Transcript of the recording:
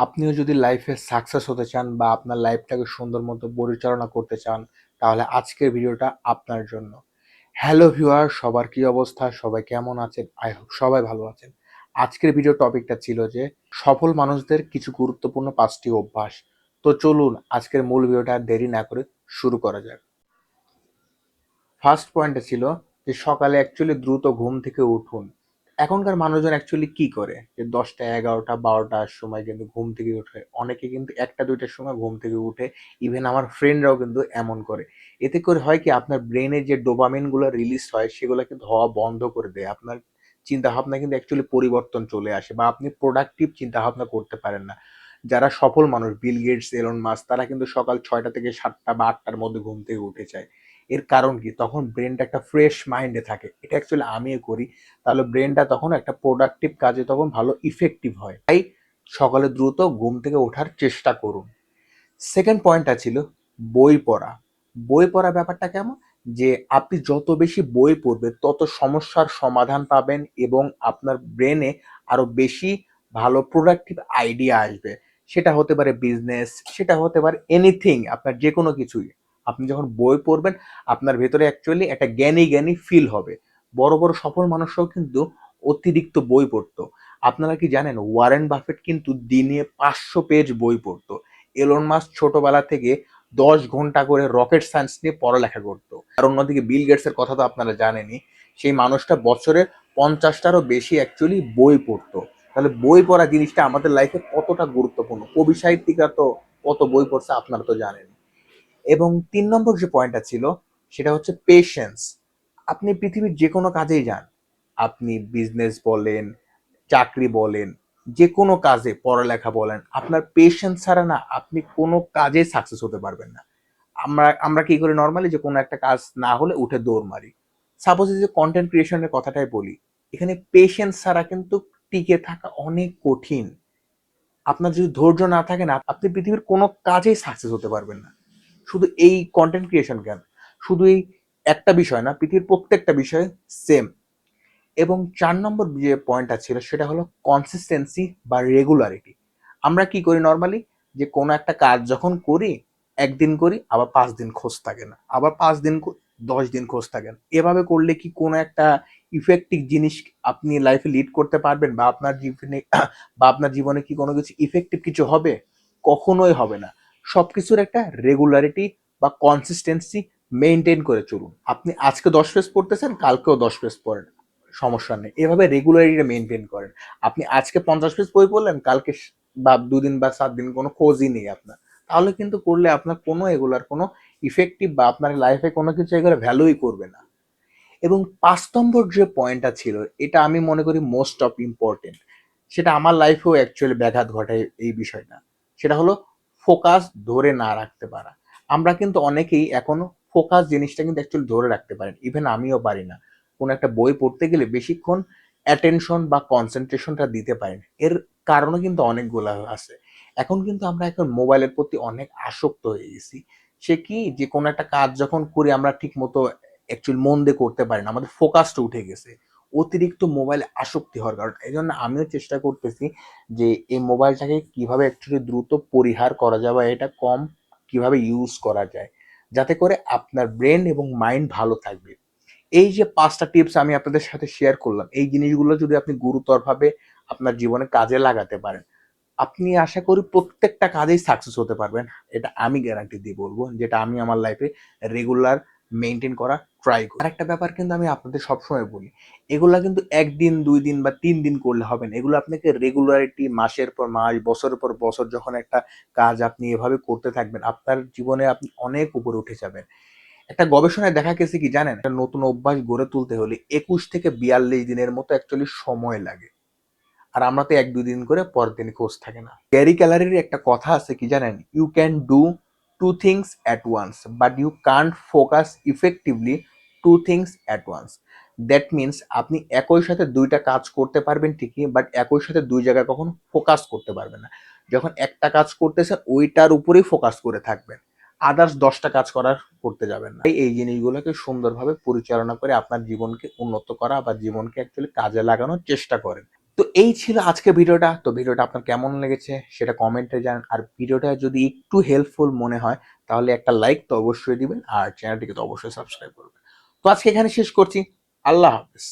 আপনিও যদি লাইফে সাকসেস হতে চান বা আপনার লাইফটাকে সুন্দর মতো পরিচালনা করতে চান, তাহলে আজকের ভিডিওটা আপনার জন্য। হ্যালো ভিউয়ার, সবার কি অবস্থা? সবাই কেমন আছেন? আই হোপ সবাই ভালো আছেন। আজকের ভিডিও টপিকটা ছিল যে সফল মানুষদের কিছু গুরুত্বপূর্ণ ৫টি অভ্যাস। তো চলুন আজকের মূল ভিডিওটা আর দেরি না করে শুরু করা যাক। ফার্স্ট পয়েন্টটা ছিল যে সকালে অ্যাকচুয়ালি দ্রুত ঘুম থেকে উঠুন। এখনকার মানুষজন অ্যাকচুয়ালি কি করে যে ১০টা ১১টা ১২টার সময় কিন্তু ঘুম থেকে উঠে, অনেকে কিন্তু ১টা ২টার সময় ঘুম থেকে উঠে। ইভেন আমার ফ্রেন্ডরাও কিন্তু এমন করে। এতে করে হয় কি, আপনার ব্রেনে যে ডোপামিন গুলো রিলিজ হয় সেগুলো কিন্তু হওয়া বন্ধ করে দেয়। আপনার চিন্তা ভাবনা কিন্তু অ্যাকচুয়ালি পরিবর্তন চলে আসে বা আপনি প্রোডাক্টিভ চিন্তা ভাবনা করতে পারেন না। যারা সফল মানুষ বিল গেটস, এলন মাস্ক, তারা কিন্তু সকাল ৬টা থেকে ৭টা বা ৮টার মধ্যে ঘুম থেকে উঠে যায়। এর কারণ কি? তখন ব্রেনটা একটা ফ্রেশ মাইন্ডে থাকে। এটা অ্যাকচুয়ালি আমিও করি। তাহলে ব্রেনটা তখন একটা প্রোডাক্টিভ কাজে তখন ভালো ইফেক্টিভ হয়। তাই সকালে দ্রুত ঘুম থেকে ওঠার চেষ্টা করুন। সেকেন্ড পয়েন্টটা ছিল বই পড়া। বই পড়া ব্যাপারটা কেমন? যে আপনি যত বেশি বই পড়বেন তত সমস্যার সমাধান পাবেন এবং আপনার ব্রেনে আরো বেশি ভালো প্রোডাক্টিভ আইডিয়া আসবে। সেটা হতে পারে বিজনেস, সেটা হতে পারে এনিথিং, আপনার যেকোনো কিছুই। আপনি যখন বই পড়বেন আপনার ভেতরে অ্যাকচুয়ালি একটা জ্ঞানী, জ্ঞানী ফিল হবে। বড়, বড় সফল মানুষরাও কিন্তু অতিরিক্ত বই পড়তো। আপনারা কি জানেন ওয়ারেন বাফেট কিন্তু দিনে ৫০০ পেজ বই পড়তো। এলন মাস্ক ছোটবেলা থেকে ১০ ঘন্টা করে রকেট সায়েন্স নিয়ে পড়ালেখা করতো। আর অন্যদিকে বিল গেটসের কথা তো আপনারা জানেনই। সেই মানুষটা বছরে ৫০টারও বেশি অ্যাকচুয়ালি বই পড়তো। তাহলে বই পড়া জিনিসটা আমাদের লাইফে কতটা গুরুত্বপূর্ণ। কবি সাহিত্যিকরা তো কত বই পড়ছে আপনারা তো জানেন। এবং ৩ নম্বর যে পয়েন্টটা ছিল সেটা হচ্ছে পেশেন্স। আপনি পৃথিবীর যেকোনো কাজেই যান। আপনি বিজনেস বলেন, চাকরি বলেন, যেকোনো কাজে পড়ালেখা বলেন, আপনার পেশেন্স ছাড়া না আপনি কোনো কাজেই সাকসেস হতে পারবেন না। আমরা আমরা কি করি নরমালি, যে কোনো একটা কাজ না হলে উঠে দৌড় মারি। সাপোজ এই যে কনটেন্ট ক্রিয়েশনের কথাটাই বলি, এখানে পেশেন্স ছাড়া কিন্তু টিকে থাকা অনেক কঠিন। আপনার যদি ধৈর্য না থাকে না, আপনি পৃথিবীর কোনো কাজেই সাকসেস হতে পারবেন না। শুধু এই কন্টেন্ট ক্রিয়েশন কেন, শুধু এই একটা বিষয় না, পৃথিবীর প্রত্যেকটা বিষয় সেম। এবং ৪ নম্বর যে পয়েন্টটা ছিল সেটা হলো কনসিস্টেন্সি বা রেগুলারিটি। আমরা কি করি নরমালি, যে কোনো একটা কাজ যখন করি, ১ দিন করি, আবার ৫ দিন খোঁজ থাকে না, আবার ৫ দিন ১০ দিন খোঁজ থাকে না। এভাবে করলে কি কোনো একটা ইফেক্টিভ জিনিস আপনি লাইফে লিড করতে পারবেন বা আপনার জীবনে বা আপনার জীবনে কি কোনো কিছু ইফেক্টিভ কিছু হবে? কখনোই হবে না। সবকিছুর একটা রেগুলারিটি বা কনসিস্টেন্সি মেইনটেইন করে চলুন। আপনি আজকে ১০ পেজ পড়তেছেন, কালকেও ১০ পেজ পড়েন। সমস্যা নেই। এভাবে রেগুলারিটি মেইনটেইন করেন। আপনি আজকে ৫০ পেজ বই পড়লেন, কালকে বা ২ দিন বা ৭ দিন কোনো খোঁজই নেই আপনার। তাহলে কিন্তু করলে আপনার কোনো এগুলার কোনো ইফেক্টিভ বা আপনার লাইফে কোনো কিছু এগুলো ভ্যালুই করবে না। এবং ৫ নম্বর যে পয়েন্টটা ছিল, এটা আমি মনে করি মোস্ট অফ ইম্পোর্টেন্ট। সেটা আমার লাইফেও অ্যাকচুয়ালি ব্যাঘাত ঘটায় এই বিষয়টা। সেটা হলো ফোকাস ধরে না রাখতে পারা। আমরা কিন্তু অনেকেই এখনো ফোকাস জিনিসটা কিন্তু অ্যাকচুয়ালি ধরে রাখতে পারি না। ইভেন আমিও পারি না। কোনো একটা বই পড়তে গেলে বেশিক্ষণ অ্যাটেনশন বা কনসেনট্রেশনটা দিতে পারি না। এর কারণও কিন্তু অনেকগুলা আছে। এখন মোবাইলের প্রতি অনেক আসক্ত হয়ে গেছি। সে কি, যে কোনো একটা কাজ যখন করি আমরা ঠিকমতো অ্যাকচুয়ালি মন দিয়ে করতে পারি না। আমাদের ফোকাসটা উঠে গেছে। অতিরিক্ত মোবাইলে আসক্তি হওয়ার কারণে। এজন্য আমিও চেষ্টা করতেছি যে এই মোবাইলটাকে কিভাবে অ্যাকচুয়ালি দ্রুত পরিহার করা যায় বা এটা কম কিভাবে ইউজ করা যায়। যাতে করে আপনার ব্রেন এবং মাইন্ড ভালো থাকবে। এই যে ৫ টা টিপস আমি আপনাদের সাথে শেয়ার করলাম, এই জিনিসগুলো যদি আপনি গুরুতরভাবে আপনার জীবনে কাজে লাগাতে পারেন, আপনি আশা করি প্রত্যেকটা কাজেই সাকসেস হতে পারবেন। এটা আমি গ্যারান্টি দিয়ে বলবো, যেটা আমি আমার লাইফে রেগুলার মেইনটেইন করা ট্রাই করি। আরেকটা ব্যাপার কিন্তু আমি আপনাদের সবসময় বলি, এগুলা কিন্তু ১ দিন, ২ দিন বা ৩ দিন করলে হবে না। এগুলো আপনাকে রেগুলারিটি মাসের পর মাস, বছরের পর বছর যখন একটা কাজ আপনি এভাবে করতে থাকবেন, আপনার জীবনে আপনি অনেক উপরে উঠে যাবেন। একটা গবেষণায় দেখা গেছে কি জানেন? একটা নতুন অভ্যাস গড়ে তুলতে হলে ২১ থেকে ৪২ দিনের মতো অ্যাকচুয়ালি সময় লাগে। আর আমরা তো ১-২ দিন করে পরের দিন খোঁজ থাকে না। গ্যারি ক্যালারের একটা কথা আছে কি জানেন? "You can do 2 things at once, but you can't focus effectively 2 things at once." That means আপনি একই সাথে ২ টা কাজ করতে পারবেন ঠিকই, বাট একই সাথে ২ জায়গায় কখনো ফোকাস করতে পারবেন না। যখন একটা কাজ করতেছেন ওইটার উপরেই ফোকাস করে থাকবেন। আদার্স ১০ টা কাজ করতে যাবেন না। এই জিনিসগুলোকে সুন্দরভাবে পরিচালনা করে আপনার জীবনকে উন্নত করা বা জীবনকে অ্যাকচুয়ালি কাজে লাগানোর চেষ্টা করেন। তো এই ছিল আজকের ভিডিওটা। তো ভিডিওটা আপনার কেমন লেগেছে সেটা কমেন্টে জানান। আর ভিডিওটা যদি একটু হেল্পফুল মনে হয় তাহলে একটা লাইক তো অবশ্যই দিবেন আর চ্যানেলটিকে তো অবশ্যই সাবস্ক্রাইব করবেন। তো আজকে এখানে শেষ করছি। আল্লাহ হাফেজ।